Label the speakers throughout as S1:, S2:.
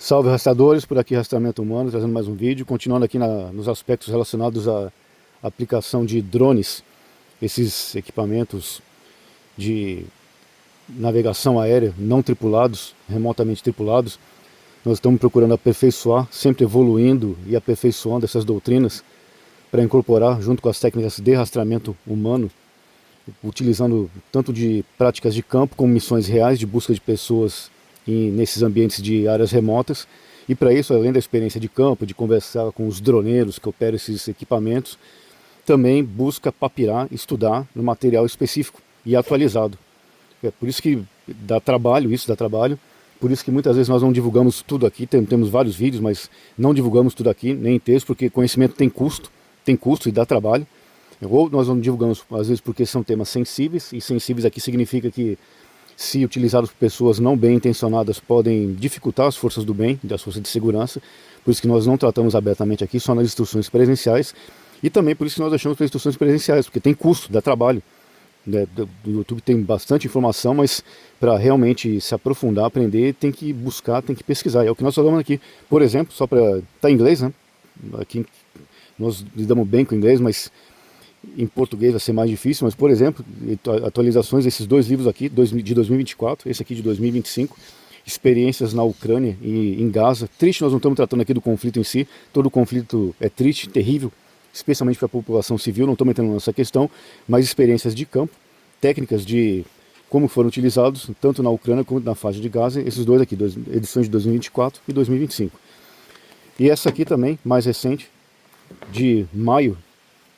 S1: Salve rastreadores, por aqui Rastreamento Humano, trazendo mais um vídeo, continuando aqui nos aspectos relacionados à aplicação de drones, esses equipamentos de navegação aérea não tripulados, remotamente tripulados. Nós estamos procurando aperfeiçoar, sempre evoluindo e aperfeiçoando essas doutrinas para incorporar junto com as técnicas de rastreamento humano, utilizando tanto de práticas de campo como missões reais de busca de pessoas nesses ambientes de áreas remotas. E para isso, além da experiência de campo, de conversar com os droneiros que operam esses equipamentos, também busca papirar, estudar no material específico e atualizado. É por isso que dá trabalho, por isso que muitas vezes nós não divulgamos tudo aqui, temos vários vídeos, mas não divulgamos tudo aqui, nem em texto, porque conhecimento tem custo e dá trabalho. Ou nós não divulgamos, às vezes, porque são temas sensíveis, e sensíveis aqui significa que, se utilizados por pessoas não bem intencionadas, podem dificultar as forças do bem, das forças de segurança. Por isso que nós não tratamos abertamente aqui, só nas instruções presenciais. E também por isso que nós deixamos para instruções presenciais, porque tem custo, dá trabalho. Do YouTube tem bastante informação, mas para realmente se aprofundar, aprender, tem que buscar, tem que pesquisar. É o que nós falamos aqui. Por exemplo, só para... Tá em inglês, né? Aqui nós lidamos bem com o inglês, mas em português vai ser mais difícil. Mas, por exemplo, atualizações desses dois livros aqui, de 2024, esse aqui de 2025, experiências na Ucrânia e em Gaza. Triste, nós não estamos tratando aqui do conflito em si, todo o conflito é triste, terrível, especialmente para a população civil, não estamos entrando nessa questão, mas experiências de campo, técnicas de como foram utilizados, tanto na Ucrânia como na faixa de Gaza, esses dois aqui, edições de 2024 e 2025. E essa aqui também, mais recente, de maio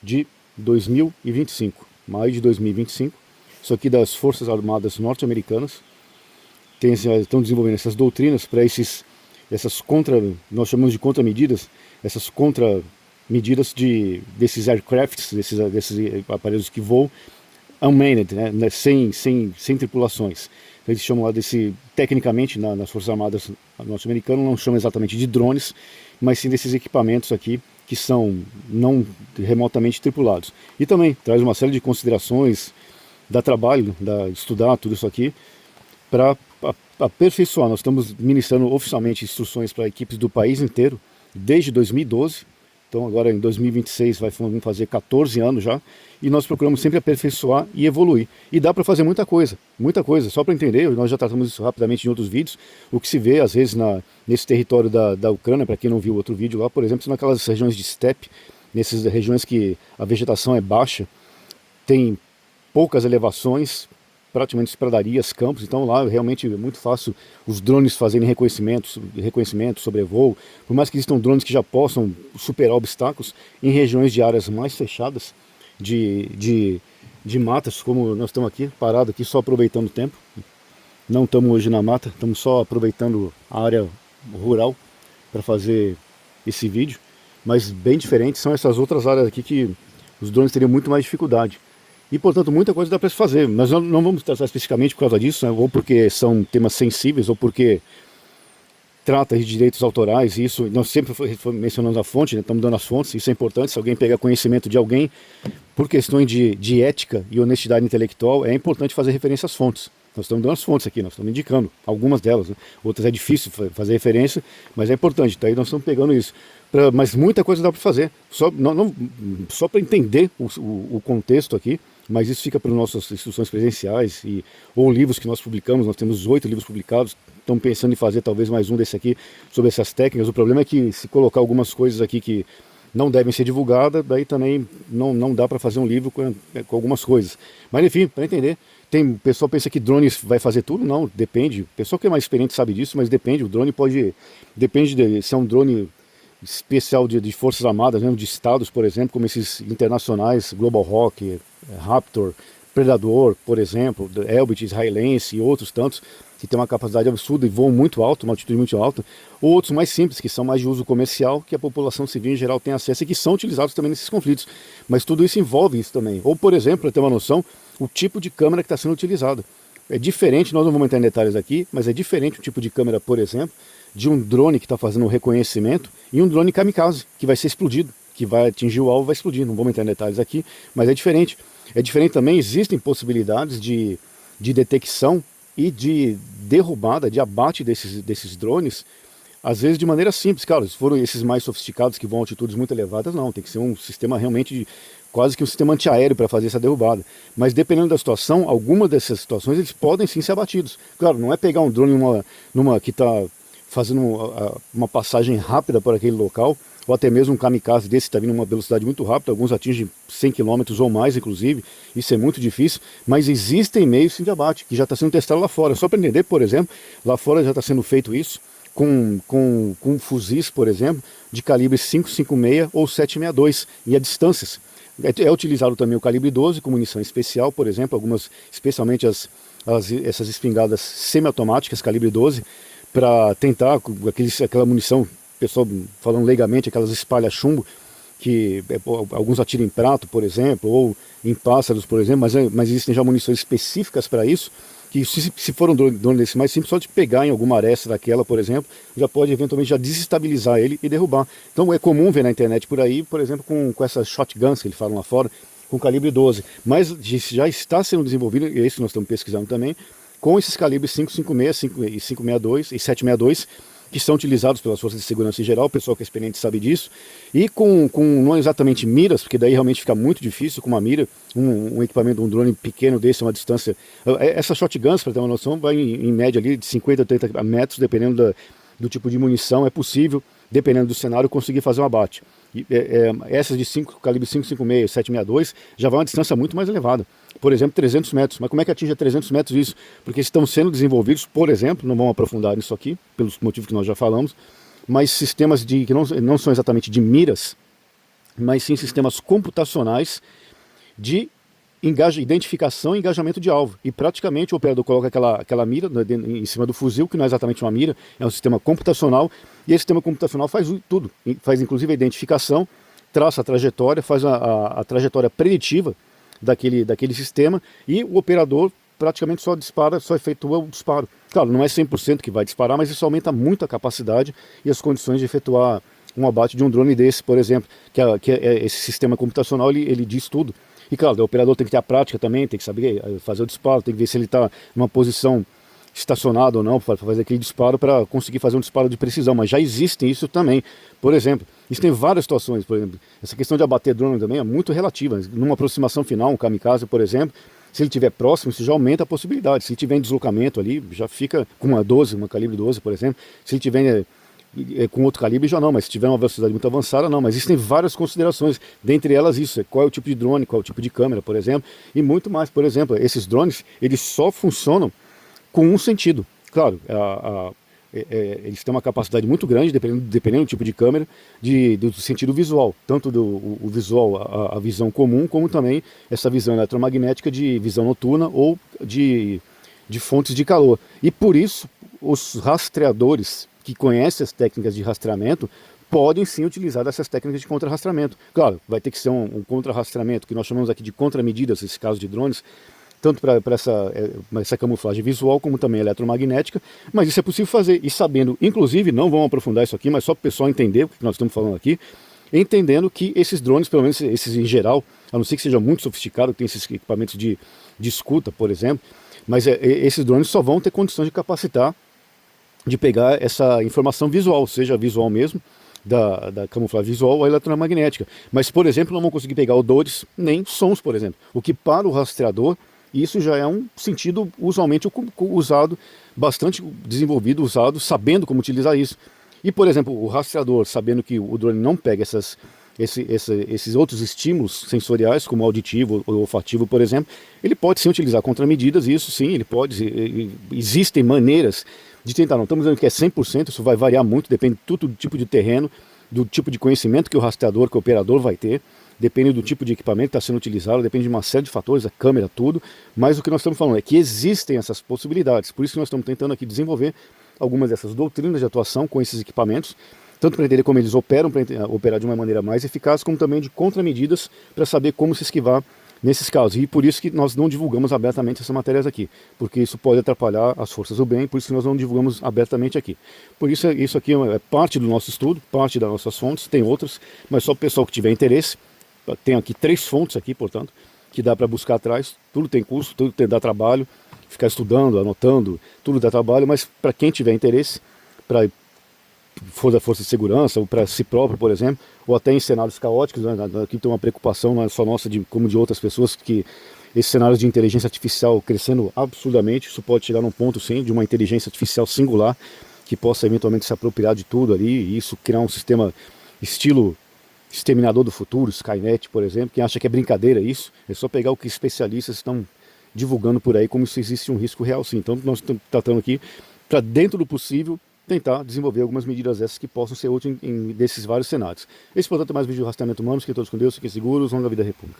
S1: de 2025. Maio de 2025. Isso aqui das Forças Armadas Norte-Americanas. Estão desenvolvendo essas doutrinas para nós chamamos de contramedidas, essas contramedidas desses aircrafts, desses aparelhos que voam unmanned, né, sem tripulações. Então, eles chamam lá tecnicamente, nas Forças Armadas norte-americanas, não chamam exatamente de drones, mas sim desses equipamentos aqui que são não remotamente tripulados. E também traz uma série de considerações, dá trabalho, estudar tudo isso aqui para aperfeiçoar. Nós estamos ministrando oficialmente instruções para equipes do país inteiro desde 2012. Então agora em 2026 vamos fazer 14 anos já, e nós procuramos sempre aperfeiçoar e evoluir. E dá para fazer muita coisa, só para entender, nós já tratamos isso rapidamente em outros vídeos, o que se vê às vezes nesse território da Ucrânia, para quem não viu outro vídeo lá, por exemplo, são naquelas regiões de steppe, nessas regiões que a vegetação é baixa, tem poucas elevações, praticamente pradarias, campos. Então lá realmente é muito fácil os drones fazerem reconhecimento, sobrevoo, por mais que existam drones que já possam superar obstáculos em regiões de áreas mais fechadas, de matas, como nós estamos aqui, parado aqui, só aproveitando o tempo. Não estamos hoje na mata, estamos só aproveitando a área rural para fazer esse vídeo, mas bem diferente são essas outras áreas aqui que os drones teriam muito mais dificuldade. E, portanto, muita coisa dá para se fazer. Nós não vamos tratar especificamente por causa disso, né? Ou porque são temas sensíveis, ou porque trata de direitos autorais. E isso, nós sempre mencionamos a fonte, né? Estamos dando as fontes, isso é importante. Se alguém pegar conhecimento de alguém, por questões de ética e honestidade intelectual, é importante fazer referência às fontes. Nós estamos dando as fontes aqui, nós estamos indicando algumas delas, né? Outras é difícil fazer referência, mas é importante. Daí nós estamos pegando isso. Mas muita coisa dá para fazer, só para entender o contexto aqui. Mas isso fica para nossas instruções presenciais ou livros que nós publicamos. Nós temos 8 livros publicados, estamos pensando em fazer talvez mais um desse aqui sobre essas técnicas. O problema é que se colocar algumas coisas aqui que não devem ser divulgadas, daí também não dá para fazer um livro com algumas coisas. Mas enfim, para entender, o pessoal pensa que drones vai fazer tudo, não, depende. O pessoal que é mais experiente sabe disso, mas depende. O drone depende se é um drone especial de forças armadas, mesmo de estados, por exemplo, como esses internacionais, Global Hawk, Raptor, Predador, por exemplo, Elbit israelense e outros tantos, que tem uma capacidade absurda e voam muito alto, uma altitude muito alta, ou outros mais simples, que são mais de uso comercial, que a população civil em geral tem acesso e que são utilizados também nesses conflitos. Mas tudo isso envolve isso também. Ou, por exemplo, para ter uma noção, o tipo de câmera que está sendo utilizado. É diferente, nós não vamos entrar em detalhes aqui, mas é diferente o tipo de câmera, por exemplo, de um drone que está fazendo um reconhecimento e um drone kamikaze, que vai ser explodido, que vai atingir o alvo e vai explodir. Não vamos entrar em detalhes aqui, mas é diferente. É diferente também, existem possibilidades de detecção e de derrubada, de abate desses drones às vezes de maneira simples, claro, se foram esses mais sofisticados que vão a altitudes muito elevadas, não, tem que ser um sistema realmente quase que um sistema antiaéreo para fazer essa derrubada. Mas dependendo da situação, algumas dessas situações eles podem sim ser abatidos. Claro, não é pegar um drone numa que está fazendo uma passagem rápida por aquele local, ou até mesmo um kamikaze desse está vindo numa velocidade muito rápida, alguns atingem 100 km ou mais, inclusive, isso é muito difícil, mas existem meios sim de abate, que já está sendo testado lá fora. Só para entender, por exemplo, lá fora já está sendo feito isso, com fuzis, por exemplo, de calibre 5,56 ou 7,62 e a distâncias. É utilizado também o calibre 12 com munição especial, por exemplo, algumas, especialmente essas espingardas semiautomáticas, calibre 12, para tentar aquela munição, pessoal falando leigamente, aquelas espalha-chumbo, que alguns atiram em prato, por exemplo, ou em pássaros, por exemplo, mas existem já munições específicas para isso, que se for um drone desse mais simples, só de pegar em alguma aresta daquela, por exemplo, já pode eventualmente já desestabilizar ele e derrubar. Então é comum ver na internet por aí, por exemplo, com essas shotguns que eles falam lá fora, com calibre 12. Mas já está sendo desenvolvido, e é isso que nós estamos pesquisando também, com esses calibres 5,56, 5,62 e 7,62, que são utilizados pelas forças de segurança em geral, o pessoal que é experiente sabe disso, e com não exatamente miras, porque daí realmente fica muito difícil com uma mira, um equipamento, um drone pequeno desse, uma distância. Essas shotguns, para ter uma noção, vai em média ali de 50 a 30 metros, dependendo do tipo de munição, é possível, dependendo do cenário, conseguir fazer um abate. Essas de calibre 5,56, 7,62 já vão a uma distância muito mais elevada. Por exemplo, 300 metros. Mas como é que atinge a 300 metros isso? Porque estão sendo desenvolvidos, por exemplo, não vamos aprofundar nisso aqui, pelos motivos que nós já falamos, mas sistemas que não são exatamente de miras, mas sim sistemas computacionais de identificação e engajamento de alvo. E praticamente o operador coloca aquela mira em cima do fuzil, que não é exatamente uma mira, é um sistema computacional, e esse sistema computacional faz tudo, faz inclusive a identificação, traça a trajetória, faz a trajetória preditiva daquele sistema, e o operador praticamente só efetua o disparo. Claro, não é 100% que vai disparar, mas isso aumenta muito a capacidade e as condições de efetuar um abate de um drone desse, por exemplo, esse sistema computacional, ele diz tudo. E claro, o operador tem que ter a prática também, tem que saber fazer o disparo, tem que ver se ele está numa posição estacionada ou não, para fazer aquele disparo, para conseguir fazer um disparo de precisão. Mas já existe isso também. Por exemplo, isso tem várias situações, por exemplo, essa questão de abater drone também é muito relativa. Numa aproximação final, um kamikaze, por exemplo, se ele estiver próximo, isso já aumenta a possibilidade. Se ele estiver em deslocamento ali, já fica com uma calibre 12, por exemplo. Se ele estiver com outro calibre já não, mas se tiver uma velocidade muito avançada não, mas existem várias considerações, dentre elas isso, qual é o tipo de drone, qual é o tipo de câmera, por exemplo, e muito mais. Por exemplo, esses drones, eles só funcionam com um sentido. Claro, eles têm uma capacidade muito grande, dependendo do tipo de câmera, do sentido visual, tanto o visual, a visão comum, como também essa visão eletromagnética de visão noturna ou de fontes de calor. E por isso, os rastreadores que conhecem as técnicas de rastreamento podem sim utilizar essas técnicas de contra-rastreamento. Claro, vai ter que ser um contra-rastreamento, que nós chamamos aqui de contramedidas, nesse caso de drones, tanto para essa camuflagem visual, como também eletromagnética, mas isso é possível fazer, e sabendo, inclusive, não vamos aprofundar isso aqui, mas só para o pessoal entender o que nós estamos falando aqui, entendendo que esses drones, pelo menos esses em geral, a não ser que seja muito sofisticado, tem esses equipamentos de escuta, por exemplo, mas esses drones só vão ter condições de capacitar, de pegar essa informação visual, seja visual mesmo, da camuflagem visual ou eletromagnética. Mas, por exemplo, não vão conseguir pegar odores nem sons, por exemplo. O que para o rastreador, isso já é um sentido usualmente usado, bastante desenvolvido, usado, sabendo como utilizar isso. E, por exemplo, o rastreador, sabendo que o drone não pega esses outros estímulos sensoriais, como auditivo ou olfativo, por exemplo, ele pode sim utilizar contramedidas, isso sim, ele pode, existem maneiras de tentar, não estamos dizendo que é 100%, isso vai variar muito, depende do tipo de terreno, do tipo de conhecimento que o rastreador, que o operador vai ter, depende do tipo de equipamento que está sendo utilizado, depende de uma série de fatores, a câmera, tudo, mas o que nós estamos falando é que existem essas possibilidades, por isso que nós estamos tentando aqui desenvolver algumas dessas doutrinas de atuação com esses equipamentos, tanto para entender como eles operam, para operar de uma maneira mais eficaz, como também de contramedidas para saber como se esquivar nesses casos. E por isso que nós não divulgamos abertamente essas matérias aqui, porque isso pode atrapalhar as forças do bem, por isso que nós não divulgamos abertamente aqui. Por isso, isso aqui é parte do nosso estudo, parte das nossas fontes, tem outras, mas só o pessoal que tiver interesse. Tem aqui 3 fontes aqui, portanto, que dá para buscar atrás, tudo tem custo, tudo dá trabalho, ficar estudando, anotando, tudo dá trabalho, mas para quem tiver interesse, para for da força de segurança, ou para si próprio, por exemplo, ou até em cenários caóticos, né? Aqui tem uma preocupação, não é só nossa, como de outras pessoas, que esses cenários de inteligência artificial crescendo absurdamente, isso pode chegar num ponto, sim, de uma inteligência artificial singular, que possa eventualmente se apropriar de tudo ali, e isso criar um sistema estilo Exterminador do Futuro, Skynet, por exemplo. Quem acha que é brincadeira isso, é só pegar o que especialistas estão divulgando por aí, como se existe um risco real, sim. Então nós estamos tratando aqui, para dentro do possível, tentar desenvolver algumas medidas essas que possam ser úteis desses vários cenários. Esse, portanto, é mais um vídeo de rastreamento humano. Que todos com Deus, fiquem seguros, longa vida à República.